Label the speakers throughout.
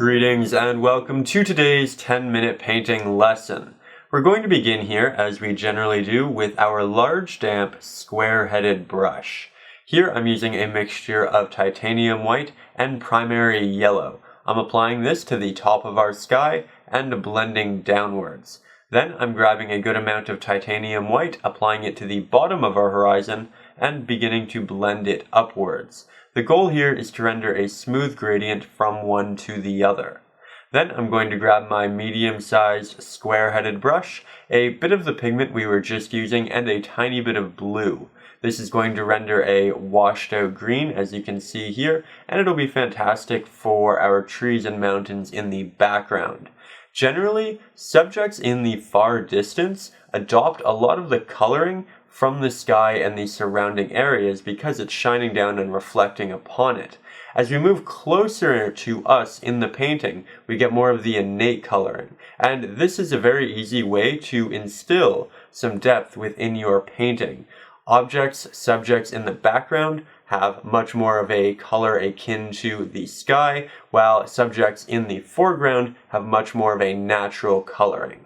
Speaker 1: Greetings and welcome to today's 10-minute painting lesson. We're going to begin here, as we generally do, with our large damp square-headed brush. Here I'm using a mixture of titanium white and primary yellow. I'm applying this to the top of our sky and blending downwards. Then I'm grabbing a good amount of titanium white, applying it to the bottom of our horizon, and beginning to blend it upwards. The goal here is to render a smooth gradient from one to the other. Then I'm going to grab my medium-sized square-headed brush, a bit of the pigment we were just using, and a tiny bit of blue. This is going to render a washed-out green, as you can see here, and it'll be fantastic for our trees and mountains in the background. Generally, subjects in the far distance adopt a lot of the coloring from the sky and the surrounding areas because it's shining down and reflecting upon it. As we move closer to us in the painting, we get more of the innate coloring. And this is a very easy way to instill some depth within your painting. Objects, subjects in the background have much more of a color akin to the sky, while subjects in the foreground have much more of a natural coloring.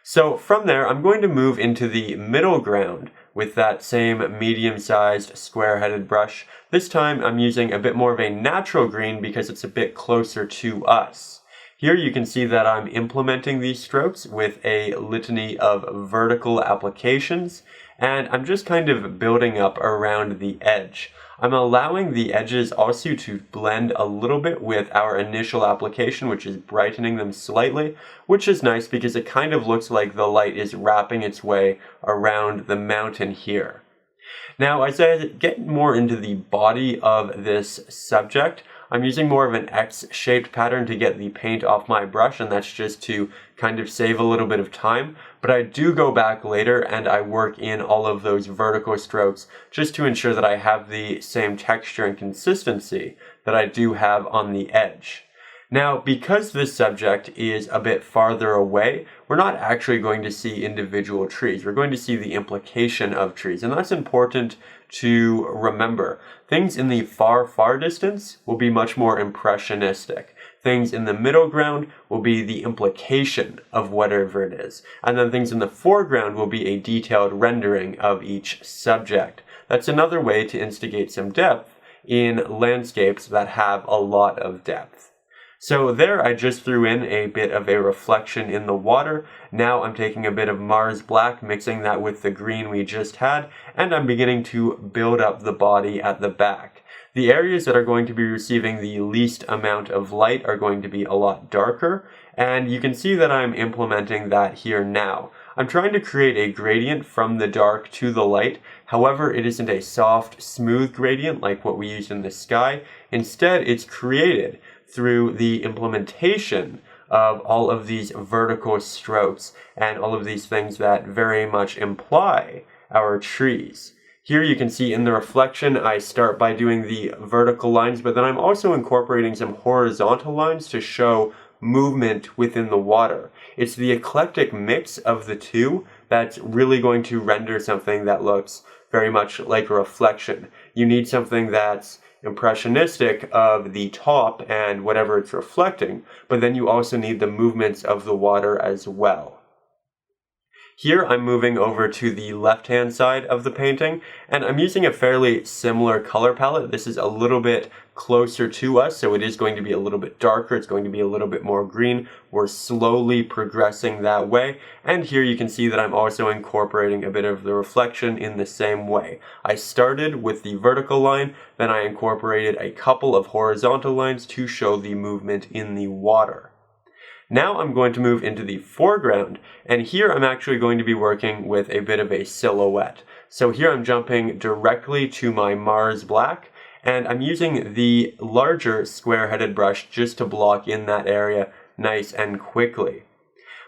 Speaker 1: So from there, I'm going to move into the middle ground with that same medium-sized square-headed brush. This time I'm using a bit more of a natural green because it's a bit closer to us. Here you can see that I'm implementing these strokes with a litany of vertical applications, and I'm just kind of building up around the edge. I'm allowing the edges also to blend a little bit with our initial application, which is brightening them slightly, which is nice because it kind of looks like the light is wrapping its way around the mountain here. Now, as I get more into the body of this subject, I'm using more of an X-shaped pattern to get the paint off my brush, and that's just to kind of save a little bit of time. But I do go back later and I work in all of those vertical strokes just to ensure that I have the same texture and consistency that I do have on the edge. Now, because this subject is a bit farther away, we're not actually going to see individual trees. We're going to see the implication of trees, and that's important to remember. Things in the far distance will be much more impressionistic. Things in the middle ground will be the implication of whatever it is. And then things in the foreground will be a detailed rendering of each subject. That's another way to instigate some depth in landscapes that have a lot of depth. So there I just threw in a bit of a reflection in the water. Now I'm taking a bit of Mars black, mixing that with the green we just had, and I'm beginning to build up the body at the back. The areas that are going to be receiving the least amount of light are going to be a lot darker, and you can see that I'm implementing that here now. I'm trying to create a gradient from the dark to the light. However, it isn't a soft, smooth gradient like what we used in the sky. Instead, it's created through the implementation of all of these vertical strokes and all of these things that very much imply our trees. Here you can see in the reflection, I start by doing the vertical lines, but then I'm also incorporating some horizontal lines to show movement within the water. It's the eclectic mix of the two that's really going to render something that looks very much like a reflection. You need something that's impressionistic of the top and whatever it's reflecting, but then you also need the movements of the water as well. Here I'm moving over to the left-hand side of the painting, and I'm using a fairly similar color palette. This is a little bit closer to us, so it is going to be a little bit darker. It's going to be a little bit more green. We're slowly progressing that way, and here you can see that I'm also incorporating a bit of the reflection in the same way. I started with the vertical line, then I incorporated a couple of horizontal lines to show the movement in the water. Now I'm going to move into the foreground, and here I'm actually going to be working with a bit of a silhouette. So here I'm jumping directly to my Mars black, and I'm using the larger square-headed brush just to block in that area nice and quickly.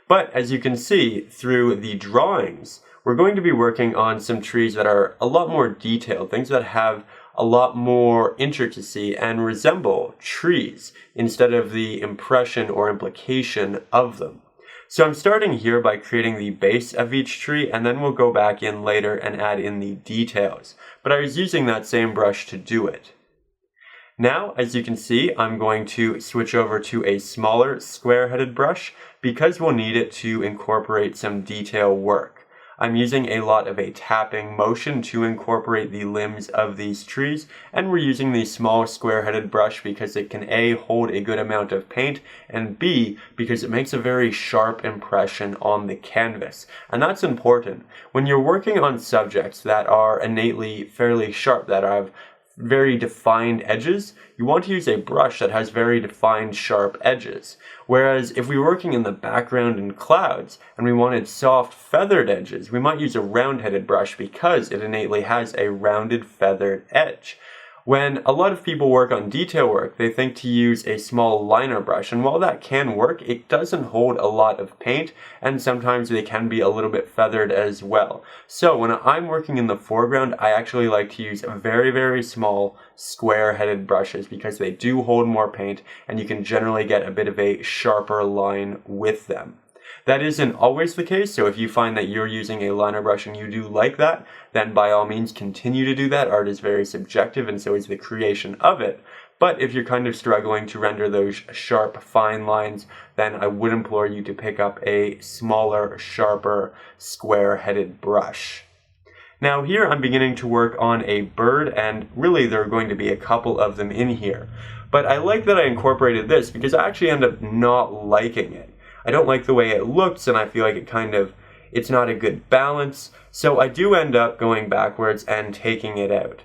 Speaker 1: But as you can see through the drawings, we're going to be working on some trees that are a lot more detailed, things that have a lot more intricacy and resemble trees instead of the impression or implication of them. So I'm starting here by creating the base of each tree, and then we'll go back in later and add in the details. But I was using that same brush to do it. Now, as you can see, I'm going to switch over to a smaller square-headed brush because we'll need it to incorporate some detail work. I'm using a lot of a tapping motion to incorporate the limbs of these trees, and we're using the small square-headed brush because it can A, hold a good amount of paint, and B, because it makes a very sharp impression on the canvas. And that's important. When you're working on subjects that are innately fairly sharp, that have very defined edges, you want to use a brush that has very defined sharp edges. Whereas if we were working in the background in clouds and we wanted soft feathered edges, we might use a round-headed brush because it innately has a rounded feathered edge. When a lot of people work on detail work, they think to use a small liner brush, and while that can work, it doesn't hold a lot of paint, and sometimes they can be a little bit feathered as well. So when I'm working in the foreground, I actually like to use very, very small square-headed brushes because they do hold more paint, and you can generally get a bit of a sharper line with them. That isn't always the case, so if you find that you're using a liner brush and you do like that, then by all means continue to do that. Art is very subjective and so is the creation of it. But if you're kind of struggling to render those sharp, fine lines, then I would implore you to pick up a smaller, sharper, square-headed brush. Now here I'm beginning to work on a bird, and really there are going to be a couple of them in here. But I like that I incorporated this because I actually end up not liking it. I don't like the way it looks, and I feel like it's not a good balance, so I do end up going backwards and taking it out.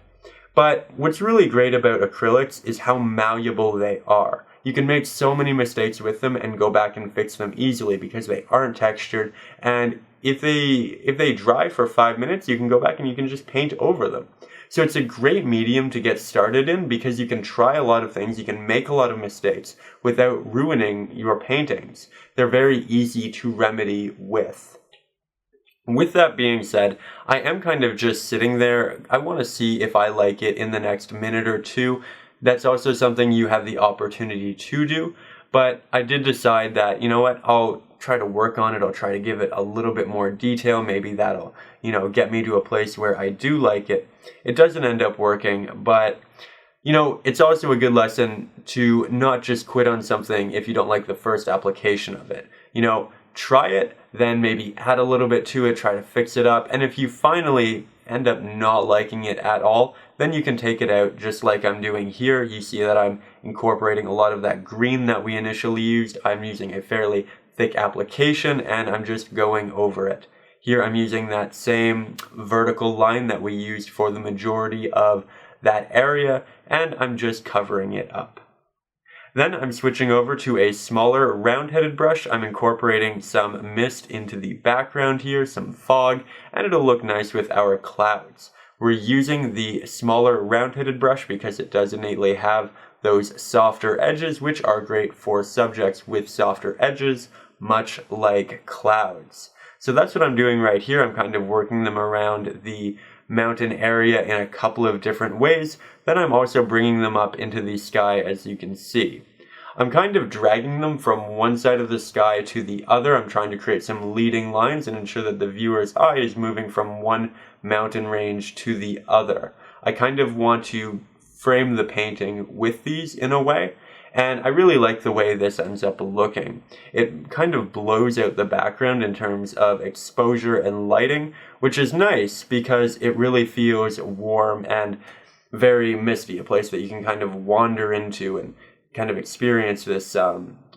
Speaker 1: But what's really great about acrylics is how malleable they are. You can make so many mistakes with them and go back and fix them easily because they aren't textured, and if they dry for 5 minutes, you can go back and you can just paint over them. So it's a great medium to get started in because you can try a lot of things, you can make a lot of mistakes without ruining your paintings. They're very easy to remedy with. With that being said, I am kind of just sitting there. I want to see if I like it in the next minute or two. That's also something you have the opportunity to do, but I did decide that, you know what, I'll try to work on it, I'll try to give it a little bit more detail, maybe that'll, get me to a place where I do like it. It doesn't end up working, but, it's also a good lesson to not just quit on something if you don't like the first application of it. Try it, then maybe add a little bit to it, try to fix it up, and if you finally end up not liking it at all, then you can take it out just like I'm doing here. You see that I'm incorporating a lot of that green that we initially used. I'm using a fairly thick application and I'm just going over it. Here I'm using that same vertical line that we used for the majority of that area, and I'm just covering it up. Then I'm switching over to a smaller round-headed brush. I'm incorporating some mist into the background here, some fog, and it'll look nice with our clouds. We're using the smaller round-headed brush because it does innately have those softer edges, which are great for subjects with softer edges, much like clouds. So that's what I'm doing right here. I'm kind of working them around the mountain area in a couple of different ways. Then I'm also bringing them up into the sky, as you can see. I'm kind of dragging them from one side of the sky to the other. I'm trying to create some leading lines and ensure that the viewer's eye is moving from one mountain range to the other. I kind of want to frame the painting with these in a way, and I really like the way this ends up looking. It kind of blows out the background in terms of exposure and lighting, which is nice because it really feels warm and very misty, a place that you can kind of wander into and kind of experience this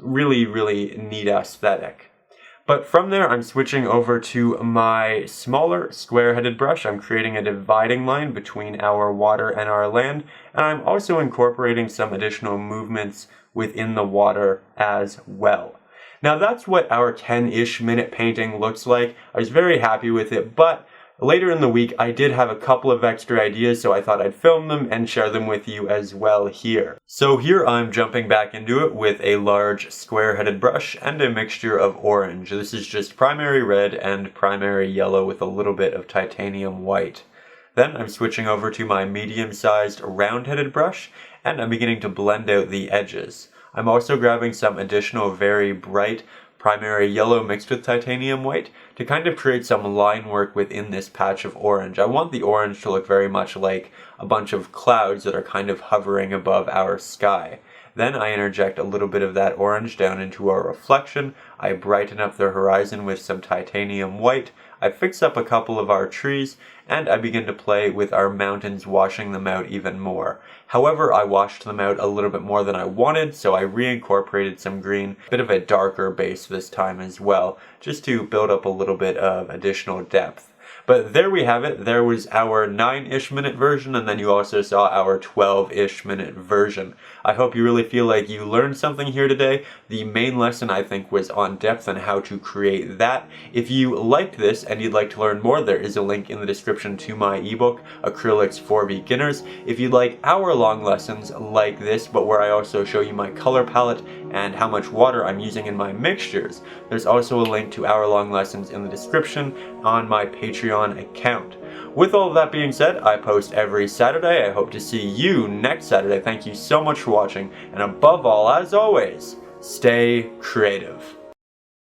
Speaker 1: really, really neat aesthetic. But from there, I'm switching over to my smaller square-headed brush. I'm creating a dividing line between our water and our land, and I'm also incorporating some additional movements within the water as well. Now that's what our 10-ish minute painting looks like. I was very happy with it, but later in the week, I did have a couple of extra ideas, so I thought I'd film them and share them with you as well here. So here I'm jumping back into it with a large square-headed brush and a mixture of orange. This is just primary red and primary yellow with a little bit of titanium white. Then I'm switching over to my medium-sized round-headed brush, and I'm beginning to blend out the edges. I'm also grabbing some additional very bright primary yellow mixed with titanium white to kind of create some line work within this patch of orange. I want the orange to look very much like a bunch of clouds that are kind of hovering above our sky. Then I interject a little bit of that orange down into our reflection. I brighten up the horizon with some titanium white. I fix up a couple of our trees, and I begin to play with our mountains, washing them out even more. However, I washed them out a little bit more than I wanted, so I reincorporated some green, a bit of a darker base this time as well, just to build up a little bit of additional depth. But there we have it. There was our 9-ish minute version, and then you also saw our 12-ish minute version. I hope you really feel like you learned something here today. The main lesson, I think, was on depth and how to create that. If you liked this and you'd like to learn more, there is a link in the description to my ebook, Acrylics for Beginners. If you'd like hour-long lessons like this, but where I also show you my color palette and how much water I'm using in my mixtures, there's also a link to hour-long lessons in the description on my Patreon account. With all of that being said, I post every Saturday. I hope to see you next Saturday. Thank you so much for watching, and above all, as always, stay creative.